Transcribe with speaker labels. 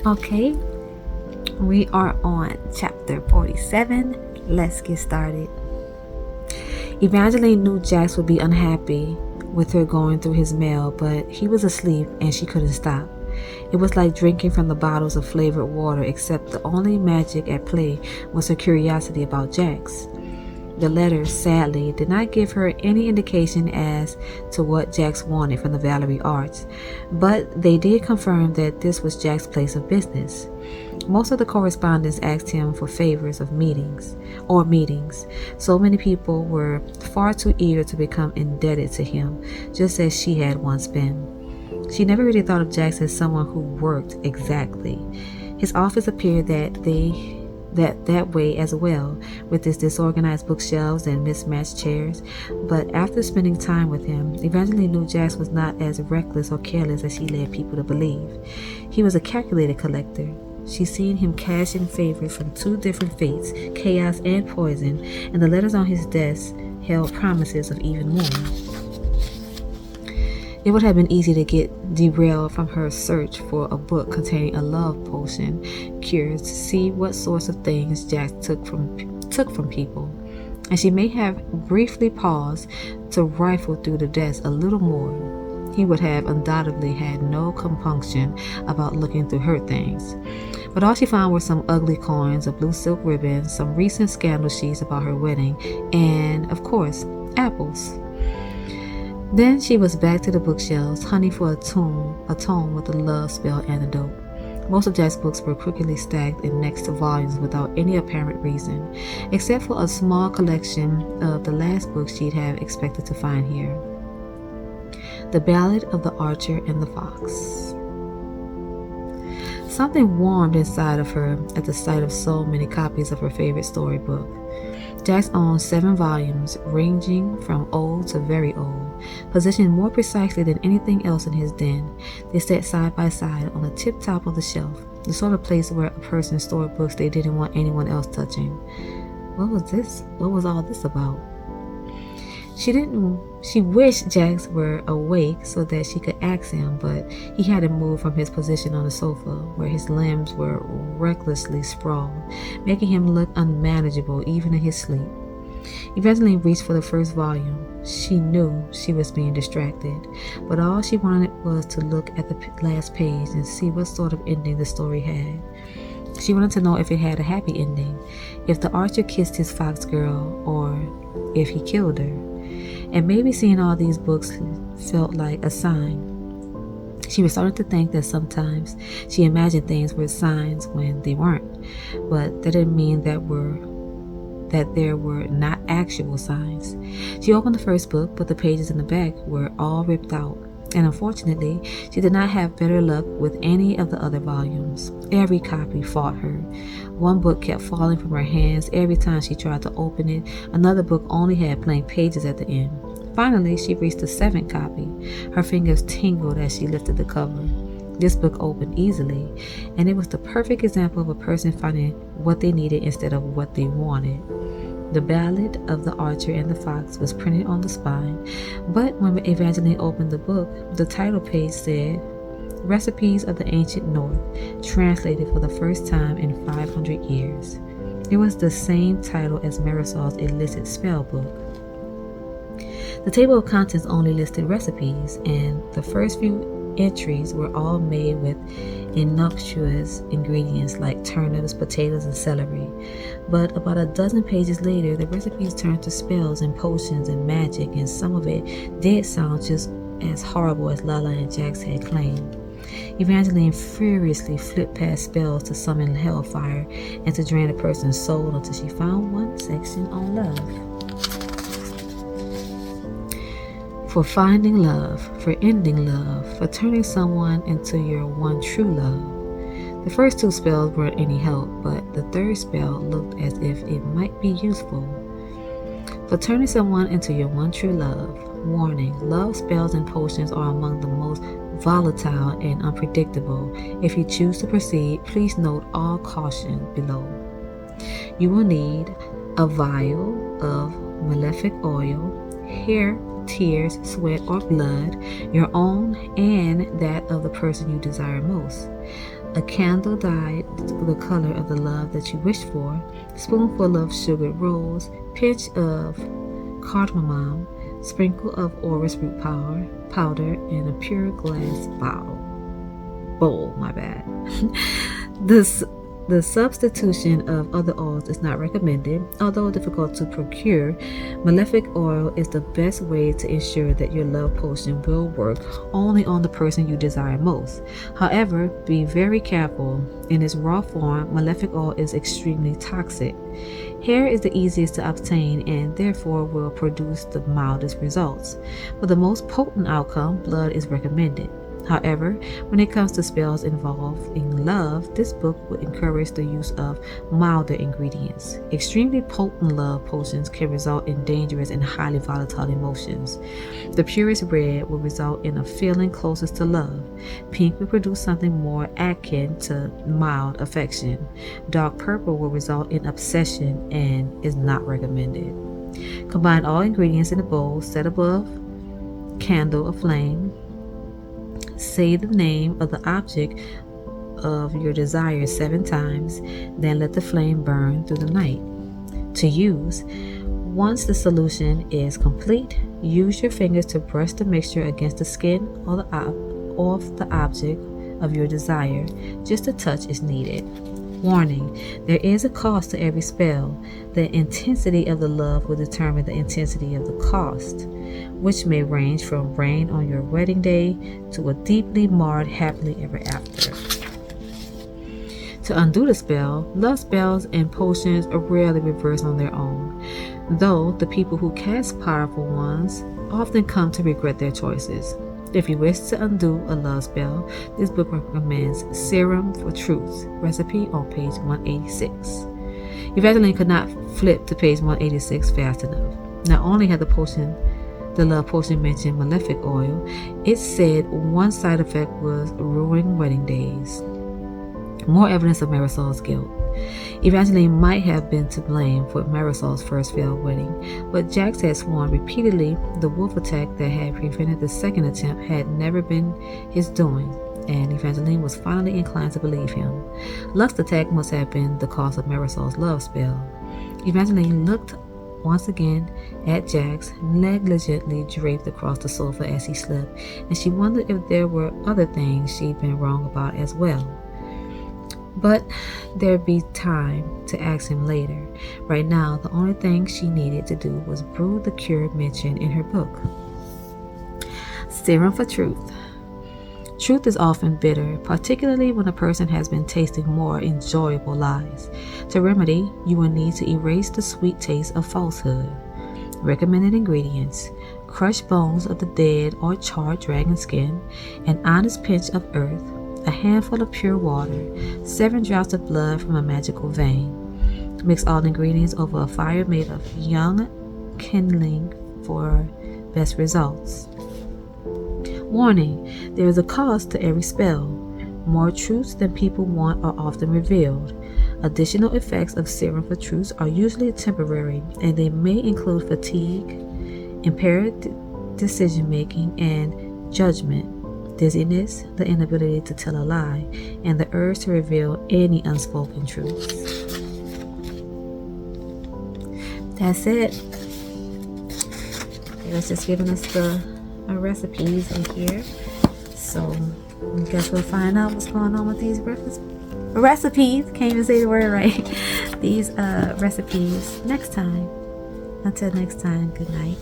Speaker 1: Okay, we are on chapter 47. Let's get started. Evangeline knew Jax would be unhappy with her going through his mail, but he was asleep and she couldn't stop. It was like drinking from the bottles of flavored water, except the only magic at play was her curiosity about Jax. The letters, sadly, did not give her any indication as to what Jax wanted from the Valerie Arts, but they did confirm that this was Jack's place of business. Most of the correspondence asked him for favors of meetings. So many people were far too eager to become indebted to him, just as she had once been. She never really thought of Jax as someone who worked exactly. His office appeared that way as well, with its disorganized bookshelves and mismatched chairs. But after spending time with him, Evangeline knew Jax was not as reckless or careless as he led people to believe. He was a calculated collector. She'd seen him cash in favors from two different fates, chaos and poison, and the letters on his desk held promises of even more. It would have been easy to get derailed from her search for a book containing a love potion, curious to see what sorts of things Jack took from people, and she may have briefly paused to rifle through the desk a little more. He would have undoubtedly had no compunction about looking through her things. But all she found were some ugly coins, a blue silk ribbon, some recent scandal sheets about her wedding, and, of course, apples. Then she was back to the bookshelves, hunting for a tome with a love spell antidote. Most of Jack's books were crookedly stacked in next to volumes without any apparent reason, except for a small collection of the last books she'd have expected to find here. The Ballad of the Archer and the Fox. Something warmed inside of her at the sight of so many copies of her favorite storybook. Jax owned 7 volumes, ranging from old to very old, positioned more precisely than anything else in his den. They sat side by side on the tip top of the shelf, the sort of place where a person stored books they didn't want anyone else touching. What was this? What was all this about? She wished Jax were awake so that she could ask him, but he hadn't moved from his position on the sofa, where his limbs were recklessly sprawled, making him look unmanageable even in his sleep. Evangeline reached for the first volume. She knew she was being distracted, but all she wanted was to look at the last page and see what sort of ending the story had. She wanted to know if it had a happy ending, if the archer kissed his fox girl, or if he killed her. And maybe seeing all these books felt like a sign. She was starting to think that sometimes she imagined things were signs when they weren't, but that didn't mean that there were not actual signs. She opened the first book, but the pages in the back were all ripped out, and unfortunately, she did not have better luck with any of the other volumes. Every copy fought her. One book kept falling from her hands every time she tried to open it. Another book only had blank pages at the end. Finally, she reached the 7th copy. Her fingers tingled as she lifted the cover. This book opened easily, and it was the perfect example of a person finding what they needed instead of what they wanted. The Ballad of the Archer and the Fox was printed on the spine, but when Evangeline opened the book, the title page said, Recipes of the Ancient North, translated for the first time in 500 years. It was the same title as Marisol's illicit spell book. The table of contents only listed recipes, and the first few entries were all made with innocuous ingredients like turnips, potatoes, and celery. But about a dozen pages later, the recipes turned to spells and potions and magic, and some of it did sound just as horrible as Lala and Jax had claimed. Evangeline furiously flipped past spells to summon hellfire and to drain a person's soul until she found one section on love. For finding love, for ending love, for turning someone into your one true love. The first 2 spells weren't any help, but the third spell looked as if it might be useful. For turning someone into your one true love. Warning, love spells and potions are among the most volatile and unpredictable. If you choose to proceed, please note all caution below. You will need a vial of malefic oil, hair, tears, sweat, or blood, your own and that of the person you desire most. a candle dyed the color of the love that you wished for, spoonful of sugared rose, pinch of cardamom, sprinkle of orris root powder, and a pure glass bowl. My bad. The substitution of other oils is not recommended. Although difficult to procure, malefic oil is the best way to ensure that your love potion will work only on the person you desire most. However, be very careful. In its raw form, malefic oil is extremely toxic. Hair is the easiest to obtain and therefore will produce the mildest results. For the most potent outcome, blood is recommended. However, when it comes to spells involving love, this book would encourage the use of milder ingredients. Extremely potent love potions can result in dangerous and highly volatile emotions. The purest red will result in a feeling closest to love. Pink will produce something more akin to mild affection. Dark purple will result in obsession and is not recommended. Combine all ingredients in a bowl, set above candle aflame. Say the name of the object of your desire 7 times, then let the flame burn through the night. To use, once the solution is complete, use your fingers to brush the mixture against the skin or off the object of your desire. Just a touch is needed. Warning: there is a cost to every spell. The intensity of the love will determine the intensity of the cost, which may range from rain on your wedding day to a deeply marred happily ever after. To undo the spell, love spells and potions are rarely reversed on their own, though the people who cast powerful ones often come to regret their choices. If you wish to undo a love spell, this book recommends Serum for Truth recipe on page 186. Evangeline could not flip to page 186 fast enough. Not only had the love potion mentioned malefic oil, it said one side effect was ruining wedding days. More evidence of Marisol's guilt. Evangeline might have been to blame for Marisol's first failed wedding, but Jax had sworn repeatedly the wolf attack that had prevented the second attempt had never been his doing, and Evangeline was finally inclined to believe him. Lust attack must have been the cause of Marisol's love spell. Evangeline looked once again at Jax, negligently draped across the sofa as he slept, and she wondered if there were other things she'd been wrong about as well. But there'd be time to ask him later. Right now, the only thing she needed to do was brew the cure mentioned in her book. Serum for Truth. Truth is often bitter, particularly when a person has been tasting more enjoyable lies. To remedy, you will need to erase the sweet taste of falsehood. Recommended ingredients: crushed bones of the dead or charred dragon skin, an honest pinch of earth, a handful of pure water, 7 drops of blood from a magical vein. Mix all ingredients over a fire made of young kindling for best results. Warning: there is a cost to every spell. More truths than people want are often revealed. Additional effects of Serum for Truth are usually temporary, and they may include fatigue, impaired decision-making and judgment, dizziness, the inability to tell a lie, and the urge to reveal any unspoken truths. That's it. It's just giving us the recipes in here. So I guess we'll find out what's going on with these recipes. Can't even say the word right. These recipes next time. Until next time, good night.